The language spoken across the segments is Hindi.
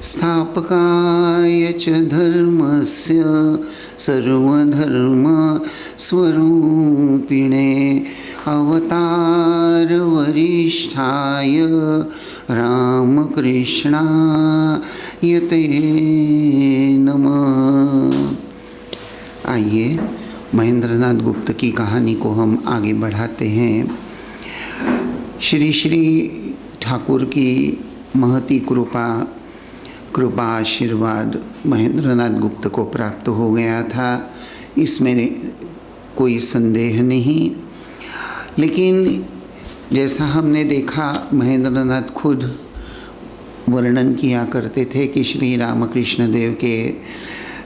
स्थापकाय च धर्मस्य सर्वधर्मस्वरूपिणे अवतारवरिष्ठाय रामकृष्णाय ते नमः। आइए महेंद्रनाथ गुप्त की कहानी को हम आगे बढ़ाते हैं। श्री श्री ठाकुर की महती कृपा आशीर्वाद महेंद्रनाथ गुप्त को प्राप्त हो गया था, इसमें कोई संदेह नहीं। लेकिन जैसा हमने देखा, महेंद्रनाथ खुद वर्णन किया करते थे कि श्री रामकृष्ण देव के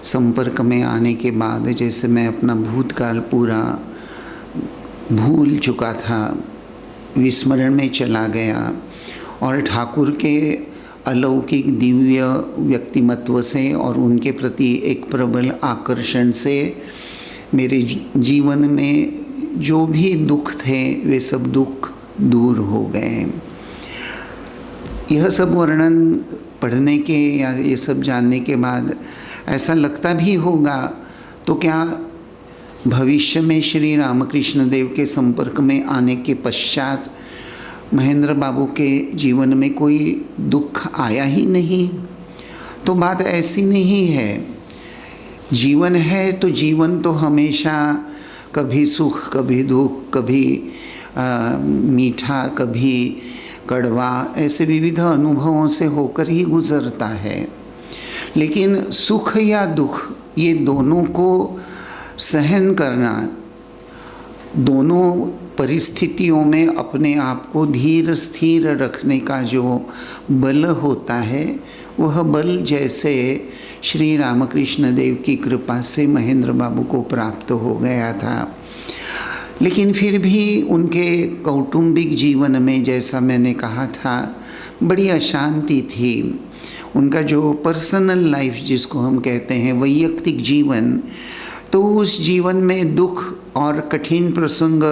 संपर्क में आने के बाद जैसे मैं अपना भूतकाल पूरा भूल चुका था, विस्मरण में चला गया और ठाकुर के अलौकिक दिव्य व्यक्तिमत्व से और उनके प्रति एक प्रबल आकर्षण से मेरे जीवन में जो भी दुख थे वे सब दुख दूर हो गए। यह सब वर्णन पढ़ने के या ये सब जानने के बाद ऐसा लगता भी होगा, तो क्या भविष्य में श्री रामकृष्ण देव के संपर्क में आने के पश्चात महेंद्र बाबू के जीवन में कोई दुख आया ही नहीं? तो बात ऐसी नहीं है। जीवन है तो जीवन तो हमेशा कभी सुख कभी दुख, कभी मीठा कभी कड़वा, ऐसे विविध अनुभवों से होकर ही गुजरता है। लेकिन सुख या दुख ये दोनों को सहन करना, दोनों परिस्थितियों में अपने आप को धीर स्थिर रखने का जो बल होता है, वह बल जैसे श्री रामकृष्ण देव की कृपा से महेंद्र बाबू को प्राप्त हो गया था। लेकिन फिर भी उनके कौटुंबिक जीवन में, जैसा मैंने कहा था, बड़ी अशांति थी। उनका जो पर्सनल लाइफ जिसको हम कहते हैं, वैयक्तिक जीवन, तो उस जीवन में दुख और कठिन प्रसंग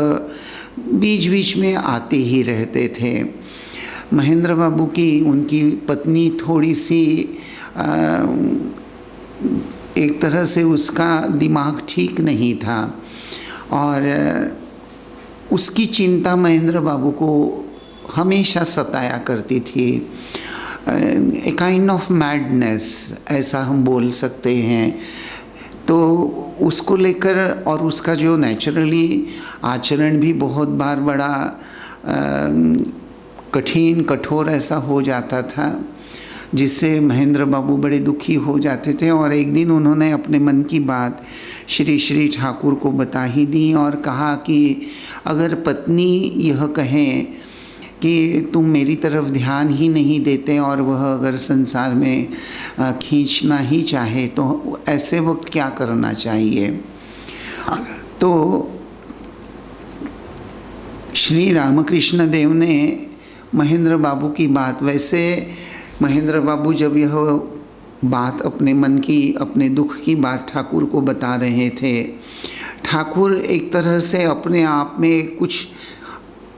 बीच बीच में आते ही रहते थे। महेंद्र बाबू की उनकी पत्नी थोड़ी सी एक तरह से उसका दिमाग ठीक नहीं था और उसकी चिंता महेंद्र बाबू को हमेशा सताया करती थी। ए काइंड ऑफ मैडनेस ऐसा हम बोल सकते हैं। तो उसको लेकर और उसका जो नेचुरली आचरण भी बहुत बार बड़ा कठिन कठोर ऐसा हो जाता था, जिससे महेंद्र बाबू बड़े दुखी हो जाते थे। और एक दिन उन्होंने अपने मन की बात श्री श्री ठाकुर को बता ही दी और कहा कि अगर पत्नी यह कहें कि तुम मेरी तरफ ध्यान ही नहीं देते और वह अगर संसार में खींचना ही चाहे, तो ऐसे वक्त क्या करना चाहिए? तो श्री रामकृष्ण देव ने महेंद्र बाबू की बात, वैसे महेंद्र बाबू जब यह बात अपने मन की, अपने दुख की बात ठाकुर को बता रहे थे, ठाकुर एक तरह से अपने आप में कुछ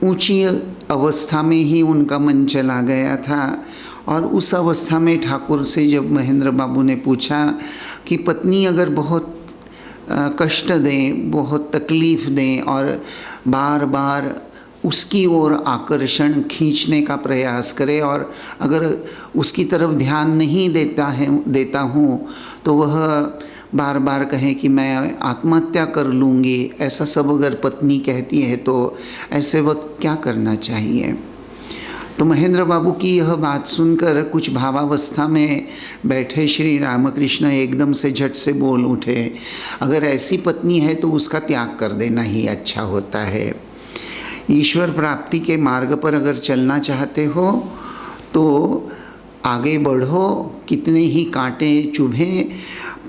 ऊंची अवस्था में ही उनका मन चला गया था। और उस अवस्था में ठाकुर से जब महेंद्र बाबू ने पूछा कि पत्नी अगर बहुत कष्ट दें, बहुत तकलीफ़ दें और बार बार उसकी ओर आकर्षण खींचने का प्रयास करे और अगर उसकी तरफ ध्यान नहीं देता हूँ तो वह बार बार कहे कि मैं आत्महत्या कर लूँगी, ऐसा सब अगर पत्नी कहती है तो ऐसे वक्त क्या करना चाहिए? तो महेंद्र बाबू की यह बात सुनकर कुछ भावावस्था में बैठे श्री रामकृष्ण एकदम से झट से बोल उठे, अगर ऐसी पत्नी है तो उसका त्याग कर देना ही अच्छा होता है। ईश्वर प्राप्ति के मार्ग पर अगर चलना चाहते हो तो आगे बढ़ो, कितने ही कांटे चुभे,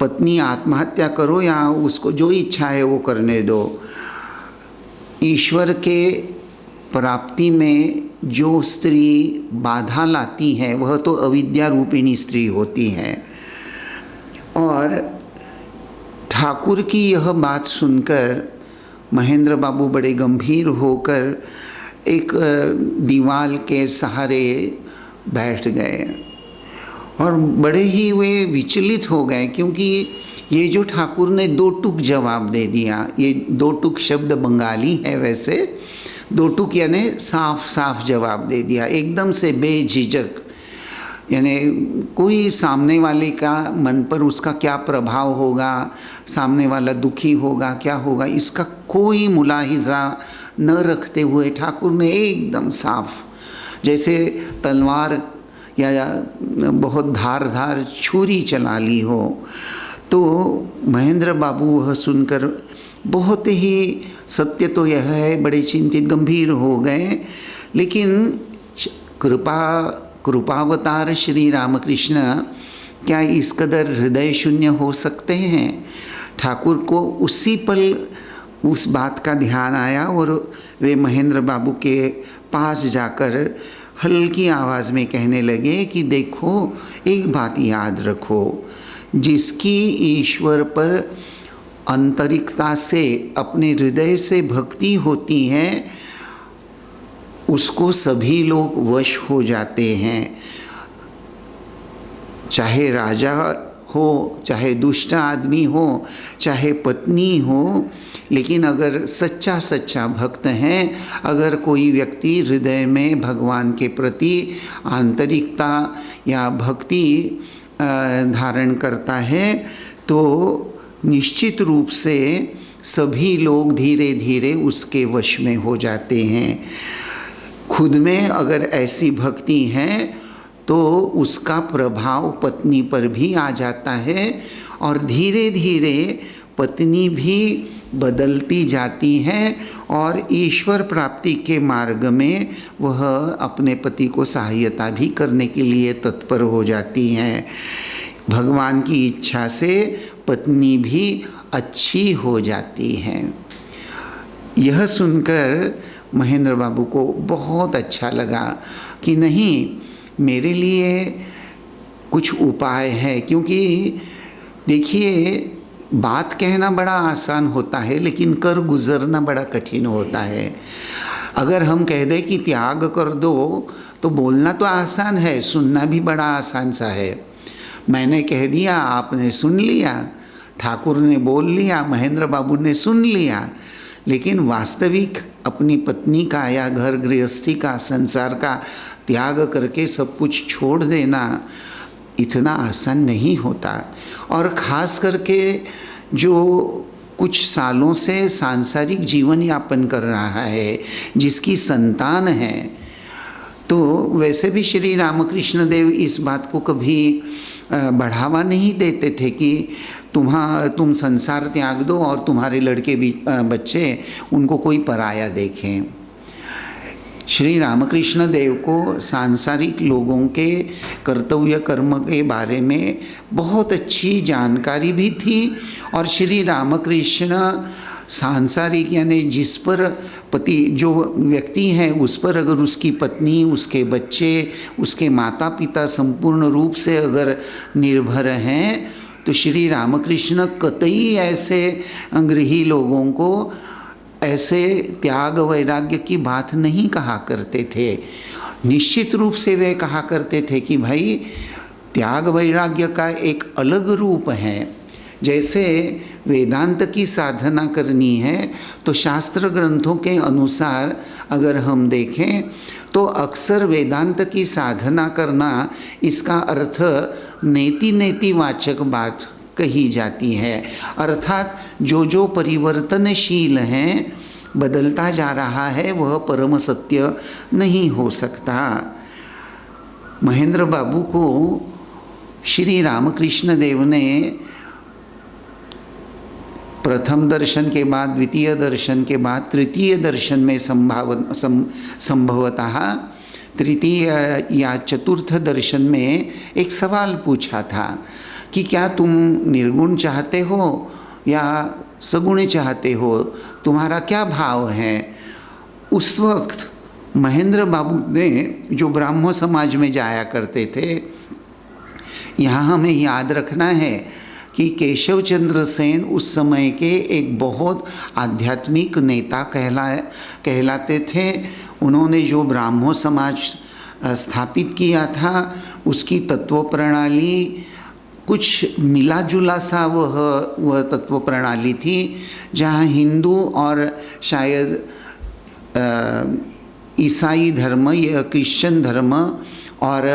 पत्नी आत्महत्या करो या उसको जो इच्छा है वो करने दो। ईश्वर के प्राप्ति में जो स्त्री बाधा लाती है वह तो अविद्या रूपिणी स्त्री होती है। और ठाकुर की यह बात सुनकर महेंद्र बाबू बड़े गंभीर होकर एक दीवार के सहारे बैठ गए और बड़े ही वे विचलित हो गए, क्योंकि ये जो ठाकुर ने दो टूक जवाब दे दिया। ये दो टूक शब्द बंगाली है वैसे, दो टूक यानी साफ साफ जवाब दे दिया, एकदम से बेझिझक। यानी कोई सामने वाले का मन पर उसका क्या प्रभाव होगा, सामने वाला दुखी होगा क्या होगा, इसका कोई मुलाहिजा न रखते हुए ठाकुर ने एकदम साफ, जैसे तलवार या बहुत धार छुरी चला ली हो। तो महेंद्र बाबू वह सुनकर बहुत ही, सत्य तो यह है, बड़े चिंतित गंभीर हो गए। लेकिन कृपावतार श्री रामकृष्ण क्या इस कदर हृदय शून्य हो सकते हैं? ठाकुर को उसी पल उस बात का ध्यान आया और वे महेंद्र बाबू के पास जाकर हल्की आवाज़ में कहने लगे कि देखो, एक बात याद रखो, जिसकी ईश्वर पर आंतरिकता से, अपने हृदय से भक्ति होती है, उसको सभी लोग वश हो जाते हैं। चाहे राजा हो, चाहे दुष्ट आदमी हो, चाहे पत्नी हो, लेकिन अगर सच्चा भक्त है, अगर कोई व्यक्ति हृदय में भगवान के प्रति आंतरिकता या भक्ति धारण करता है, तो निश्चित रूप से सभी लोग धीरे धीरे उसके वश में हो जाते हैं। खुद में अगर ऐसी भक्ति है तो उसका प्रभाव पत्नी पर भी आ जाता है और धीरे धीरे पत्नी भी बदलती जाती है और ईश्वर प्राप्ति के मार्ग में वह अपने पति को सहायता भी करने के लिए तत्पर हो जाती हैं। भगवान की इच्छा से पत्नी भी अच्छी हो जाती है। यह सुनकर महेंद्र बाबू को बहुत अच्छा लगा कि नहीं, मेरे लिए कुछ उपाय है। क्योंकि देखिए, बात कहना बड़ा आसान होता है, लेकिन कर गुजरना बड़ा कठिन होता है। अगर हम कह दें कि त्याग कर दो, तो बोलना तो आसान है, सुनना भी बड़ा आसान सा है। मैंने कह दिया, आपने सुन लिया, ठाकुर ने बोल लिया, महेंद्र बाबू ने सुन लिया, लेकिन वास्तविक अपनी पत्नी का या घर गृहस्थी का, संसार का त्याग करके सब कुछ छोड़ देना इतना आसान नहीं होता। और ख़ास करके जो कुछ सालों से सांसारिक जीवन यापन कर रहा है, जिसकी संतान है, तो वैसे भी श्री रामकृष्ण देव इस बात को कभी बढ़ावा नहीं देते थे कि तुम संसार त्याग दो और तुम्हारे लड़के भी बच्चे उनको कोई पराया देखें। श्री रामकृष्ण देव को सांसारिक लोगों के कर्तव्य कर्म के बारे में बहुत अच्छी जानकारी भी थी और श्री रामकृष्ण सांसारिक यानी जिस पर पति जो व्यक्ति है उस पर अगर उसकी पत्नी, उसके बच्चे, उसके माता पिता संपूर्ण रूप से अगर निर्भर हैं, तो श्री रामकृष्ण कतई ऐसे गृही लोगों को ऐसे त्याग वैराग्य की बात नहीं कहा करते थे। निश्चित रूप से वे कहा करते थे कि भाई, त्याग वैराग्य का एक अलग रूप है। जैसे वेदांत की साधना करनी है तो शास्त्र ग्रंथों के अनुसार अगर हम देखें तो अक्सर वेदांत की साधना करना, इसका अर्थ नेति वाचक बात कही जाती है। अर्थात जो परिवर्तनशील हैं, बदलता जा रहा है, वह परम सत्य नहीं हो सकता। महेंद्र बाबू को श्री रामकृष्ण देव ने प्रथम दर्शन के बाद, द्वितीय दर्शन के बाद, तृतीय दर्शन में संभवतः तृतीय या चतुर्थ दर्शन में एक सवाल पूछा था कि क्या तुम निर्गुण चाहते हो या सगुण चाहते हो, तुम्हारा क्या भाव है। उस वक्त महेंद्र बाबू ने, जो ब्राह्मण समाज में जाया करते थे, यहाँ हमें याद रखना है कि केशव चंद्र सेन उस समय के एक बहुत आध्यात्मिक नेता कहलाते थे। उन्होंने जो ब्राह्मण समाज स्थापित किया था उसकी तत्व प्रणाली कुछ मिला जुला सा वह तत्व प्रणाली थी, जहाँ हिंदू और शायद ईसाई धर्म या क्रिश्चियन धर्म और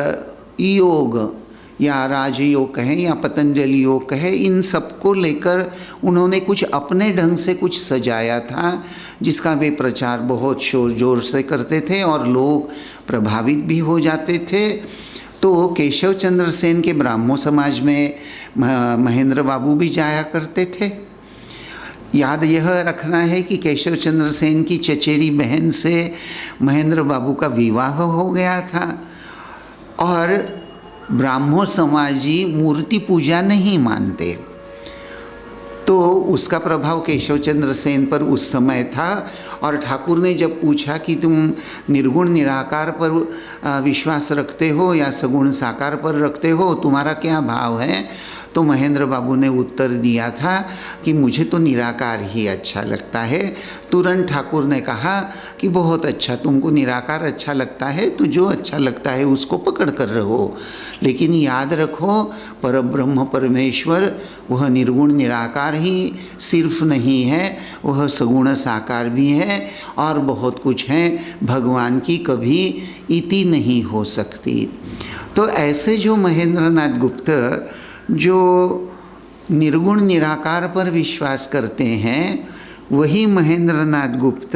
योग या राजयोग कहें या पतंजलि योग कहें, इन सबको लेकर उन्होंने कुछ अपने ढंग से कुछ सजाया था, जिसका वे प्रचार बहुत शोर जोर से करते थे और लोग प्रभावित भी हो जाते थे। तो केशव चंद्र सेन के ब्राह्मो समाज में महेंद्र बाबू भी जाया करते थे। याद यह रखना है कि केशव चंद्र सेन की चचेरी बहन से महेंद्र बाबू का विवाह हो गया था और ब्राह्मो समाजी मूर्ति पूजा नहीं मानते, तो उसका प्रभाव केशव चंद्र सेन पर उस समय था। और ठाकुर ने जब पूछा कि तुम निर्गुण निराकार पर विश्वास रखते हो या सगुण साकार पर रखते हो, तुम्हारा क्या भाव है, तो महेंद्र बाबू ने उत्तर दिया था कि मुझे तो निराकार ही अच्छा लगता है। तुरंत ठाकुर ने कहा कि बहुत अच्छा, तुमको निराकार अच्छा लगता है तो जो अच्छा लगता है उसको पकड़ कर रहो, लेकिन याद रखो परब्रह्म परमेश्वर वह निर्गुण निराकार ही सिर्फ नहीं है, वह सगुण साकार भी है और बहुत कुछ है, भगवान की कभी इति नहीं हो सकती। तो ऐसे जो महेंद्रनाथ गुप्त जो निर्गुण निराकार पर विश्वास करते हैं, वही महेंद्रनाथ गुप्त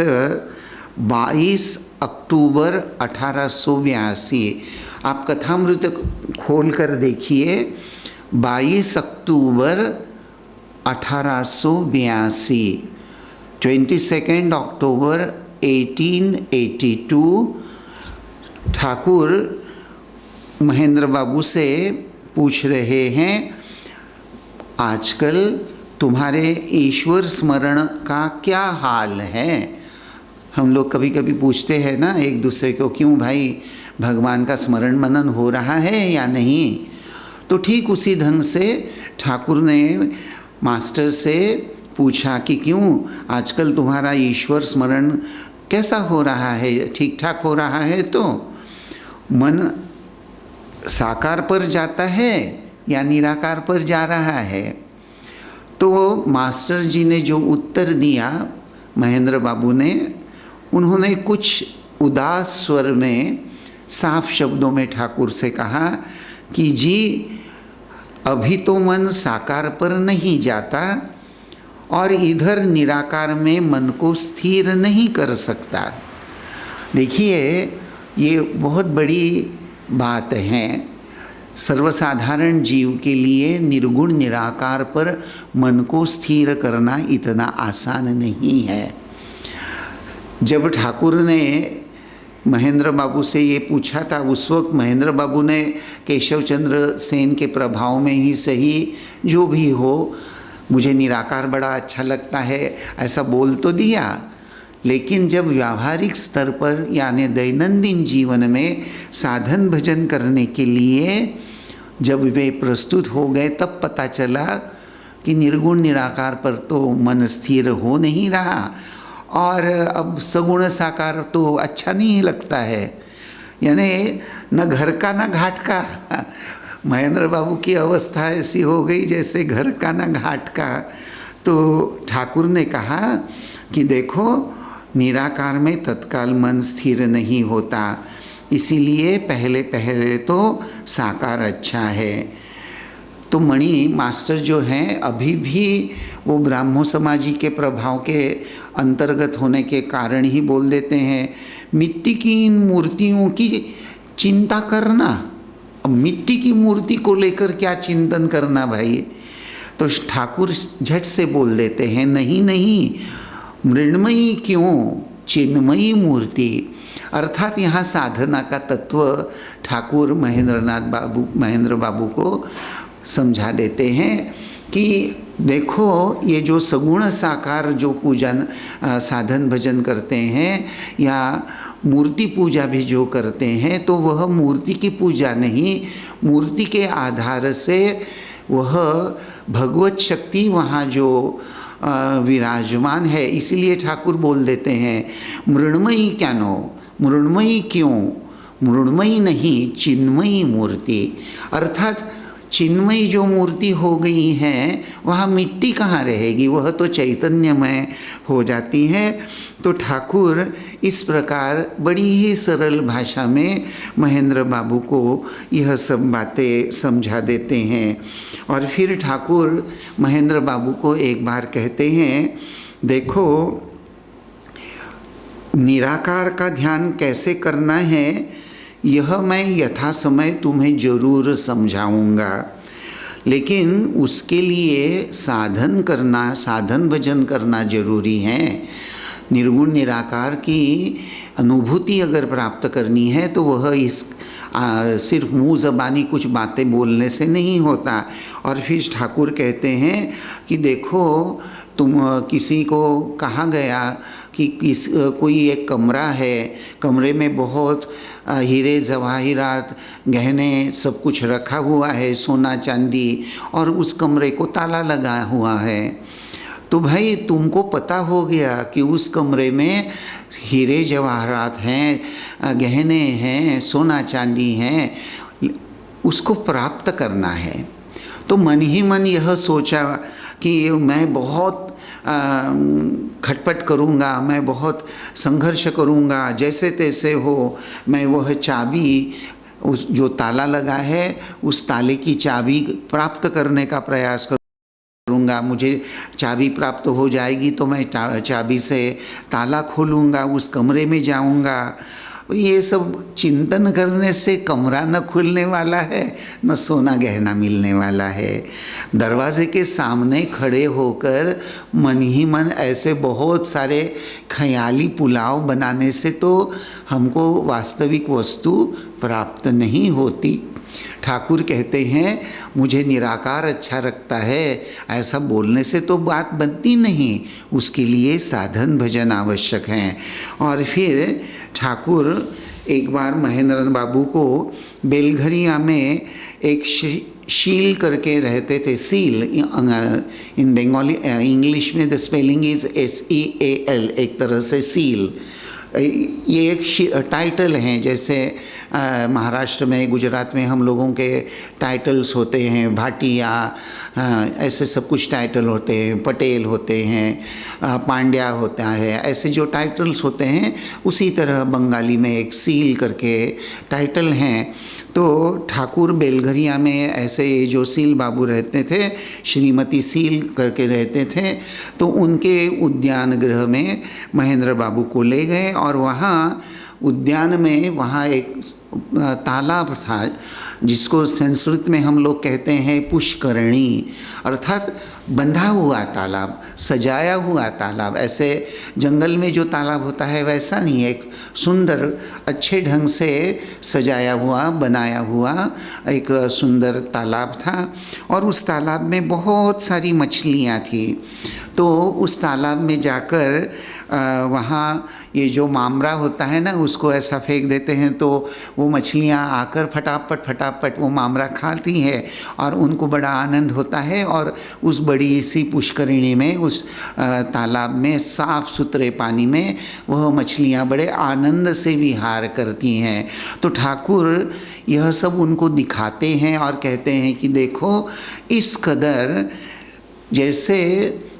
22 अक्टूबर 1882, आप कथामृत खोल कर देखिए, 22 अक्टूबर 1882, 22 अक्टूबर 1882 ठाकुर महेंद्र बाबू से पूछ रहे हैं, आजकल तुम्हारे ईश्वर स्मरण का क्या हाल है। हम लोग कभी कभी पूछते हैं ना एक दूसरे को, क्यों भाई भगवान का स्मरण मनन हो रहा है या नहीं। तो ठीक उसी ढंग से ठाकुर ने मास्टर से पूछा कि क्यों आजकल तुम्हारा ईश्वर स्मरण कैसा हो रहा है, ठीक ठाक हो रहा है, तो मन साकार पर जाता है या निराकार पर जा रहा है। तो मास्टर जी ने जो उत्तर दिया महेंद्र बाबू ने, उन्होंने कुछ उदास स्वर में साफ शब्दों में ठाकुर से कहा कि जी अभी तो मन साकार पर नहीं जाता और इधर निराकार में मन को स्थिर नहीं कर सकता। देखिए ये बहुत बड़ी बात है, सर्वसाधारण जीव के लिए निर्गुण निराकार पर मन को स्थिर करना इतना आसान नहीं है। जब ठाकुर ने महेंद्र बाबू से ये पूछा था, उस वक्त महेंद्र बाबू ने केशव चंद्र सेन के प्रभाव में ही सही, जो भी हो, मुझे निराकार बड़ा अच्छा लगता है ऐसा बोल तो दिया, लेकिन जब व्यावहारिक स्तर पर यानी दैनंदिन जीवन में साधन भजन करने के लिए जब वे प्रस्तुत हो गए, तब पता चला कि निर्गुण निराकार पर तो मन स्थिर हो नहीं रहा और अब सगुण साकार तो अच्छा नहीं लगता है, यानी न घर का न घाट का। महेंद्र बाबू की अवस्था ऐसी हो गई जैसे घर का न घाट का। तो ठाकुर ने कहा कि देखो निराकार में तत्काल मन स्थिर नहीं होता, इसीलिए पहले पहले तो साकार अच्छा है। तो मणि मास्टर जो हैं अभी भी वो ब्राह्मो समाजी के प्रभाव के अंतर्गत होने के कारण ही बोल देते हैं, मिट्टी की इन मूर्तियों की चिंता करना। अब मिट्टी की मूर्ति को लेकर क्या चिंतन करना भाई। तो ठाकुर झट से बोल देते हैं, नहीं नहीं, मृण्मयी क्यों, चिन्मयी मूर्ति। अर्थात यहाँ साधना का तत्व ठाकुर महेंद्र बाबू को समझा देते हैं कि देखो ये जो सगुण साकार जो पूजन साधन भजन करते हैं या मूर्ति पूजा भी जो करते हैं, तो वह मूर्ति की पूजा नहीं, मूर्ति के आधार से वह भगवत शक्ति वहाँ जो विराजमान है। इसीलिए ठाकुर बोल देते हैं मृण्मयी क्या नो, मृण्मयी क्यों, मृण्मयी नहीं, चिन्मयी मूर्ति, अर्थात चिन्मयी जो मूर्ति हो गई है वहाँ मिट्टी कहाँ रहेगी, वह तो चैतन्यमय हो जाती है। तो ठाकुर इस प्रकार बड़ी ही सरल भाषा में महेंद्र बाबू को यह सब बातें समझा देते हैं। और फिर ठाकुर महेंद्र बाबू को एक बार कहते हैं, देखो निराकार का ध्यान कैसे करना है यह मैं यथा समय तुम्हें जरूर समझाऊंगा, लेकिन उसके लिए साधन करना, साधन भजन करना जरूरी है। निर्गुण निराकार की अनुभूति अगर प्राप्त करनी है तो वह सिर्फ मुँह ज़बानी कुछ बातें बोलने से नहीं होता। और फिर ठाकुर कहते हैं कि देखो तुम किसी को कहा गया कि कोई एक कमरा है, कमरे में बहुत हीरे जवाहिरात गहने सब कुछ रखा हुआ है, सोना चांदी, और उस कमरे को ताला लगा हुआ है। तो भाई तुमको पता हो गया कि उस कमरे में हीरे जवाहरात हैं, गहने हैं, सोना चांदी हैं, उसको प्राप्त करना है। तो मन ही मन यह सोचा कि मैं बहुत खटपट करूँगा, मैं बहुत संघर्ष करूँगा, जैसे तैसे हो मैं वह चाबी, उस जो ताला लगा है उस ताले की चाबी प्राप्त करने का प्रयास करूँगा। मुझे चाबी प्राप्त हो जाएगी तो मैं चाबी से ताला खोलूँगा, उस कमरे में जाऊँगा। ये सब चिंतन करने से कमरा न खुलने वाला है, न सोना गहना मिलने वाला है। दरवाजे के सामने खड़े होकर मन ही मन ऐसे बहुत सारे ख्याली पुलाव बनाने से तो हमको वास्तविक वस्तु प्राप्त नहीं होती। ठाकुर कहते हैं मुझे निराकार अच्छा लगता है, ऐसा बोलने से तो बात बनती नहीं, उसके लिए साधन भजन आवश्यक हैं। और फिर ठाकुर एक बार महेंद्र बाबू को बेलघरिया में एक शील करके रहते थे, सील इन बंगाली, इंग्लिश में द स्पेलिंग इज SEAL, एक तरह से सील। ये एक टाइटल हैं, जैसे महाराष्ट्र में, गुजरात में हम लोगों के टाइटल्स होते हैं, भाटिया, ऐसे सब कुछ टाइटल होते हैं, पटेल होते हैं, पांड्या होता है, ऐसे जो टाइटल्स होते हैं उसी तरह बंगाली में एक सील करके टाइटल हैं। तो ठाकुर बेलघरिया में ऐसे जो सील बाबू रहते थे, श्रीमती सील करके रहते थे, तो उनके उद्यान गृह में महेंद्र बाबू को ले गए और वहाँ उद्यान में वहाँ एक तालाब था जिसको संस्कृत में हम लोग कहते हैं पुष्करणी, अर्थात बंधा हुआ तालाब, सजाया हुआ तालाब। ऐसे जंगल में जो तालाब होता है वैसा नहीं, एक सुंदर अच्छे ढंग से सजाया हुआ, बनाया हुआ एक सुंदर तालाब था। और उस तालाब में बहुत सारी मछलियाँ थी। तो उस तालाब में जाकर वहाँ ये जो मामरा होता है ना, उसको ऐसा फेंक देते हैं तो वो मछलियाँ आकर फटाफट फटाफट वो मामरा खाती है और उनको बड़ा आनंद होता है। और उस बड़ी सी पुष्करिणी में, उस तालाब में, साफ़ सुथरे पानी में वह मछलियाँ बड़े आनंद से विहार करती हैं। तो ठाकुर यह सब उनको दिखाते हैं और कहते हैं कि देखो इस कदर जैसे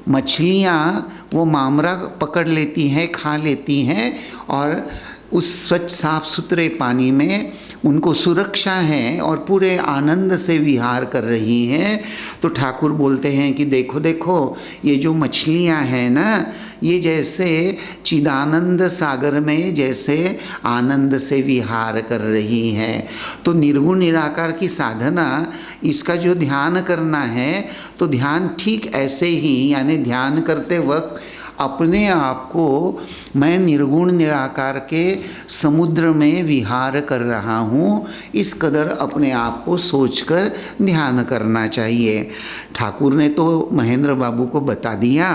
मछलियाँ वो मामरा पकड़ लेती हैं, खा लेती हैं और उस स्वच्छ साफ सुथरे पानी में उनको सुरक्षा है और पूरे आनंद से विहार कर रही हैं। तो ठाकुर बोलते हैं कि देखो देखो ये जो मछलियाँ हैं ना, ये जैसे चिदानंद सागर में जैसे आनंद से विहार कर रही हैं। तो निर्गुण निराकार की साधना, इसका जो ध्यान करना है तो ध्यान ठीक ऐसे ही, यानी ध्यान करते वक्त अपने आप को मैं निर्गुण निराकार के समुद्र में विहार कर रहा हूँ, इस कदर अपने आप को सोचकर ध्यान करना चाहिए। ठाकुर ने तो महेंद्र बाबू को बता दिया,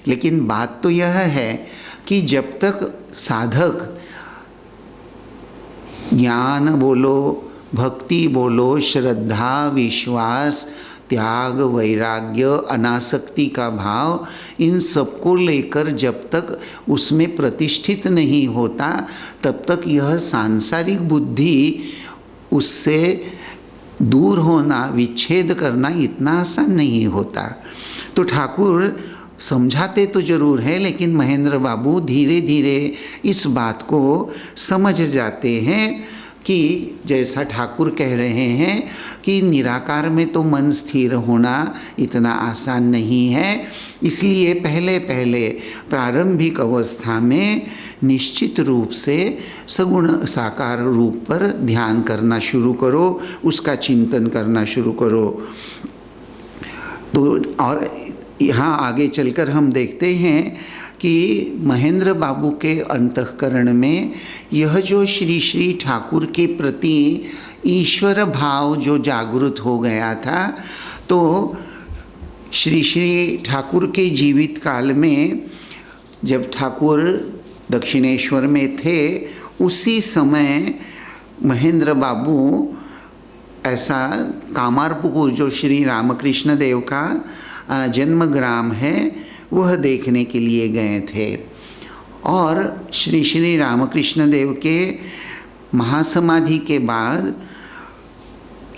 लेकिन बात तो यह है कि जब तक साधक ज्ञान बोलो, भक्ति बोलो, श्रद्धा, विश्वास, त्याग, वैराग्य, अनासक्ति का भाव, इन सबको लेकर जब तक उसमें प्रतिष्ठित नहीं होता तब तक यह सांसारिक बुद्धि उससे दूर होना, विच्छेद करना इतना आसान नहीं होता। तो ठाकुर समझाते तो ज़रूर है, लेकिन महेंद्र बाबू धीरे धीरे इस बात को समझ जाते हैं कि जैसा ठाकुर कह रहे हैं कि निराकार में तो मन स्थिर होना इतना आसान नहीं है, इसलिए पहले पहले प्रारंभिक अवस्था में निश्चित रूप से सगुण साकार रूप पर ध्यान करना शुरू करो, उसका चिंतन करना शुरू करो। तो और यहाँ आगे चलकर हम देखते हैं कि महेंद्र बाबू के अंतःकरण में यह जो श्री श्री ठाकुर के प्रति ईश्वर भाव जो जागृत हो गया था, तो श्री श्री ठाकुर के जीवित काल में जब ठाकुर दक्षिणेश्वर में थे, उसी समय महेंद्र बाबू ऐसा कामारपुकुर जो श्री रामकृष्ण देव का जन्म ग्राम है वह देखने के लिए गए थे। और श्री श्री रामकृष्ण देव के महासमाधि के बाद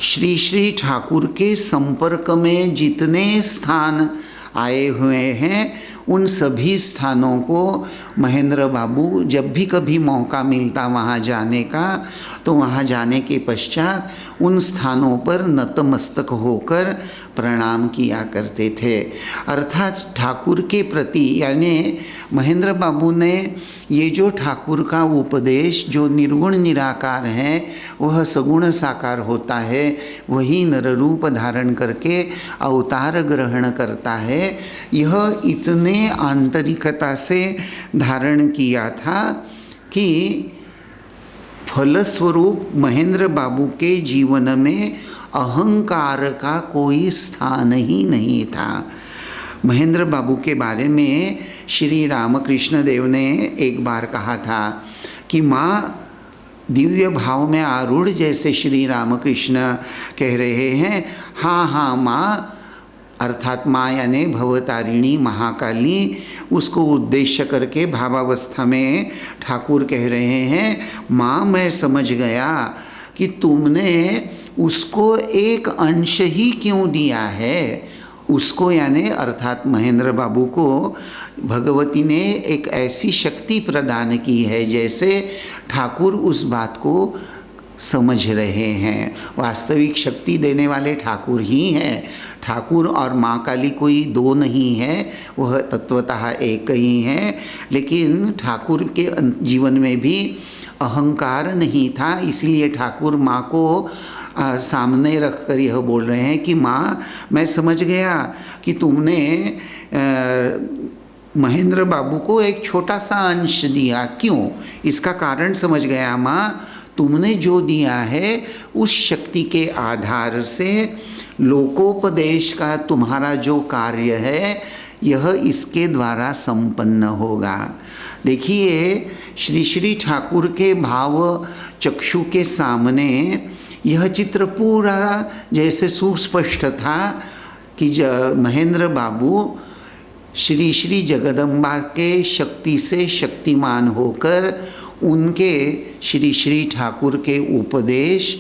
श्री श्री ठाकुर के संपर्क में जितने स्थान आए हुए हैं, उन सभी स्थानों को महेंद्र बाबू जब भी कभी मौका मिलता वहाँ जाने का, तो वहाँ जाने के पश्चात उन स्थानों पर नतमस्तक होकर प्रणाम किया करते थे। अर्थात ठाकुर के प्रति, यानी महेंद्र बाबू ने ये जो ठाकुर का उपदेश जो निर्गुण निराकार है वह सगुण साकार होता है, वही नररूप धारण करके अवतार ग्रहण करता है, यह इतने आंतरिकता से धारण किया था कि फलस्वरूप महेंद्र बाबू के जीवन में अहंकार का कोई स्थान ही नहीं था। महेंद्र बाबू के बारे में श्री रामकृष्ण देव ने एक बार कहा था कि माँ दिव्य भाव में आरूढ़, जैसे श्री रामकृष्ण कह रहे हैं, हाँ हाँ माँ, अर्थात माँ यानी भवतारिणी महाकाली, उसको उद्देश्य करके भावावस्था में ठाकुर कह रहे हैं, माँ मैं समझ गया कि तुमने उसको एक अंश ही क्यों दिया है, उसको यानी अर्थात महेंद्र बाबू को भगवती ने एक ऐसी शक्ति प्रदान की है जैसे ठाकुर उस बात को समझ रहे हैं। वास्तविक शक्ति देने वाले ठाकुर ही हैं। ठाकुर और माँ काली कोई दो नहीं है, वह तत्वतः एक ही हैं, लेकिन ठाकुर के जीवन में भी अहंकार नहीं था, इसलिए ठाकुर माँ को सामने रखकर यह बोल रहे हैं कि माँ मैं समझ गया कि तुमने महेंद्र बाबू को एक छोटा सा अंश दिया, क्यों, इसका कारण समझ गया माँ, तुमने जो दिया है उस शक्ति के आधार से लोकोपदेश का तुम्हारा जो कार्य है यह इसके द्वारा संपन्न होगा। देखिए श्री श्री ठाकुर के भाव चक्षु के सामने यह चित्र पूरा जैसे सुस्पष्ट था कि महेंद्र बाबू श्री श्री जगदम्बा के शक्ति से शक्तिमान होकर उनके श्री श्री ठाकुर के उपदेश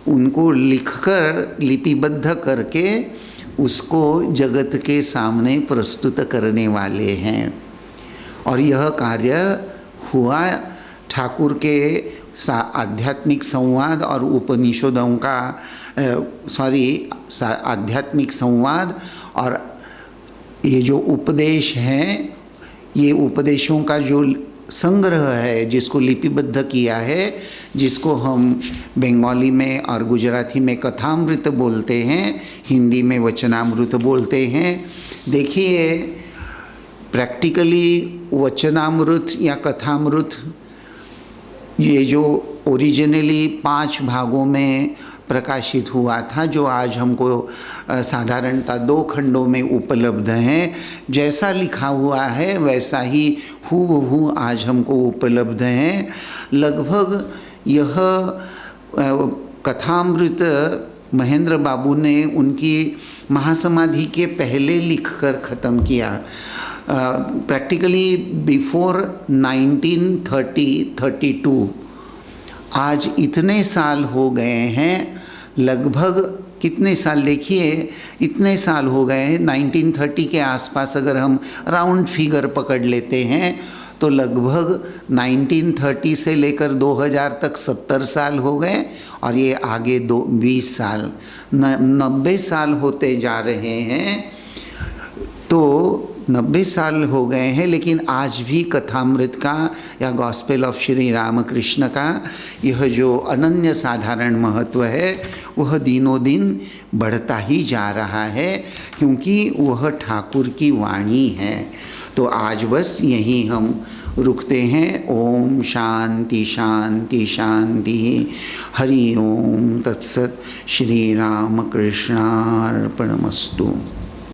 उनको लिखकर लिपिबद्ध करके उसको जगत के सामने प्रस्तुत करने वाले हैं। और यह कार्य हुआ ठाकुर के आध्यात्मिक संवाद और उपनिषदों का आध्यात्मिक संवाद और ये जो उपदेश हैं, ये उपदेशों का जो संग्रह है जिसको लिपिबद्ध किया है, जिसको हम बंगाली में और गुजराती में कथामृत बोलते हैं, हिंदी में वचनामृत बोलते हैं। देखिए प्रैक्टिकली वचनामृत या कथामृत ये जो ओरिजिनली 5 भागों में प्रकाशित हुआ था, जो आज हमको साधारणतः 2 खंडों में उपलब्ध हैं, जैसा लिखा हुआ है वैसा ही हूबहू आज हमको उपलब्ध हैं। लगभग यह कथामृत महेंद्र बाबू ने उनकी महासमाधि के पहले लिखकर ख़त्म किया, प्रैक्टिकली बिफोर 1932। आज इतने साल हो गए हैं, लगभग कितने साल देखिए, इतने साल हो गए हैं। 1930 के आसपास अगर हम राउंड फिगर पकड़ लेते हैं तो लगभग 1930 से लेकर 2000 तक 70 साल हो गए, और ये आगे 20 साल 90 साल होते जा रहे हैं। तो 90 साल हो गए हैं, लेकिन आज भी कथामृत का या गॉस्पेल ऑफ श्री रामकृष्ण का यह जो अनन्य साधारण महत्व है वह दिनों दिन बढ़ता ही जा रहा है, क्योंकि वह ठाकुर की वाणी है। तो आज बस यहीं हम रुकते हैं। ओम शांति शांति शांति। हरि ओम तत्सत। श्री रामकृष्णार्पणमस्तु।